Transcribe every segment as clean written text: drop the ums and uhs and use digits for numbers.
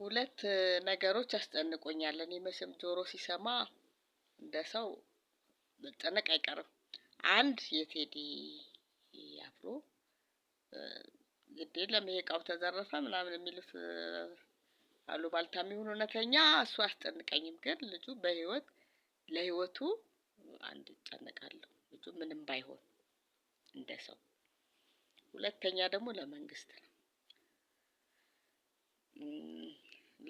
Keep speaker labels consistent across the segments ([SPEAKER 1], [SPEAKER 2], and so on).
[SPEAKER 1] ሁለት ነገሮች ያስጨንቁኛል። እኔ መቼም ጆሮ ሲሰማ እንደ ሰው መጨነቅ አይቀርም። አንድ የቴዲ አፍሮ ግድ የለም ይሄ እቃው ተዘረፈ ምናምን የሚሉት አሉባልታ ይሁን እውነተኛ እሱ አያስጨንቀኝም። ግን ልጁ በህይወት ለህይወቱ አንድ እጨነቃለሁ። ልጁ ምንም ባይሆን እንደ ሰው። ሁለተኛ ደግሞ ለመንግስት ነው።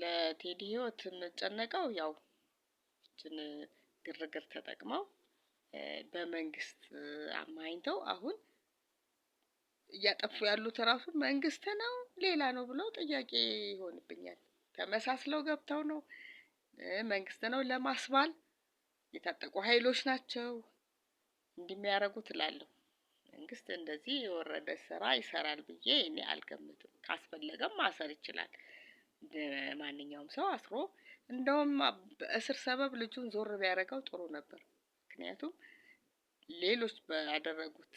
[SPEAKER 1] ለቴዲ ህይወት የምጨነቀው ያው ይችን ግርግር ተጠቅመው በመንግስት አማኝተው አሁን እያጠፉ ያሉት ራሱ መንግስት ነው ሌላ ነው ብለው ጥያቄ ይሆንብኛል። ተመሳስለው ገብተው ነው መንግስት ነው ለማስባል የታጠቁ ኃይሎች ናቸው እንደሚያደርጉት እላለሁ። መንግስት እንደዚህ የወረደ ስራ ይሰራል ብዬ እኔ አልገምትም። ካስፈለገም ማሰር ይችላል። ማንኛውም ሰው አስሮ እንደውም በእስር ሰበብ ልጁን ዞር ቢያደርገው ጥሩ ነበር። ምክንያቱም ሌሎች ባደረጉት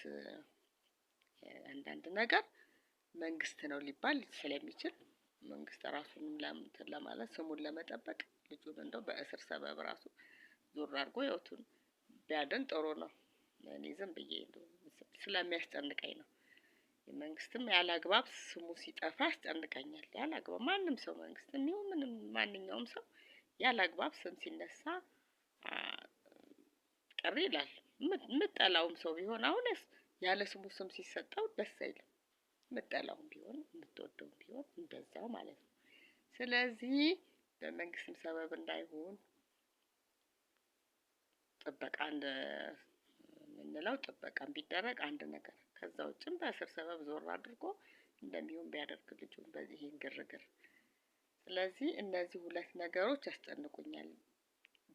[SPEAKER 1] አንዳንድ ነገር መንግስት ነው ሊባል ስለሚችል መንግስት ራሱንም ለማለት ስሙን ለመጠበቅ ልጁን እንደው በእስር ሰበብ ራሱ ዞር አድርጎ ህይወቱን ቢያድን ጥሩ ነው። እኔ ዝም ብዬ ስለሚያስጨንቀኝ ነው። መንግስትም ያላግባብ ስሙ ሲጠፋ ያስጨንቀኛል። ያላግባብ ማንም ሰው መንግስትም ይሁን ምንም ማንኛውም ሰው ያላግባብ ስም ሲነሳ ቅር ይላል። የምጠላውም ሰው ቢሆን አሁንስ ያለ ስሙ ስም ሲሰጠው ደስ አይልም። የምጠላውም ቢሆን የምትወደውም ቢሆን እንደዛው ማለት ነው። ስለዚህ በመንግስትም ሰበብ እንዳይሆን ጥበቃ የምንለው ጥበቃም ቢደረግ አንድ ነገር፣ ከዛ ውጭም በእስር ሰበብ ዞር አድርጎ እንደሚሆን ቢያደርግ ልጁን በዚህን ግርግር። ስለዚህ እነዚህ ሁለት ነገሮች ያስጨንቁኛል።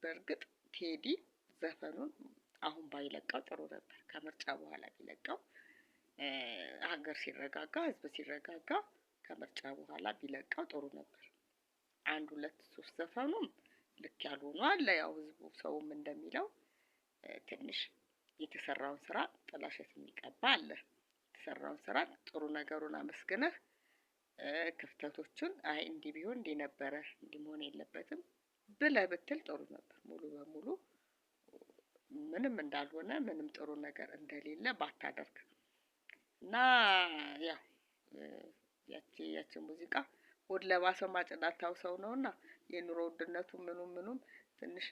[SPEAKER 1] በእርግጥ ቴዲ ዘፈኑን አሁን ባይለቀው ጥሩ ነበር። ከምርጫ በኋላ ቢለቀው ሀገር ሲረጋጋ፣ ህዝብ ሲረጋጋ ከምርጫ በኋላ ቢለቀው ጥሩ ነበር። አንድ ሁለት ሶስት ዘፈኑም ልክ ያልሆኑ አለ። ያው ህዝቡ ሰውም እንደሚለው ትንሽ የተሰራውን ስራ ጥላሸት የሚቀባ አለ። የተሰራውን ስራ ጥሩ ነገሩን አመስግነህ ክፍተቶቹን አይ እንዲህ ቢሆን እንዲህ ነበረ እንዲህ መሆን የለበትም ብለህ ብትል ጥሩ ነበር። ሙሉ በሙሉ ምንም እንዳልሆነ ምንም ጥሩ ነገር እንደሌለ ባታደርግ እና ያው ያቺ ሙዚቃ ሆድ ለባሰው ማጭድ ሰው ነውና የኑሮ ውድነቱ ምኑም ትንሽ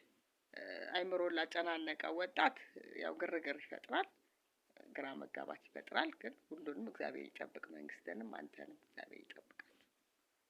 [SPEAKER 1] አይምሮን ላጨናነቀ ወጣት ያው ግርግር ይፈጥራል፣ ግራ መጋባት ይፈጥራል። ግን ሁሉንም እግዚአብሔር ይጠብቅ። መንግስትንም አንተንም እግዚአብሔር ይጠብቅ።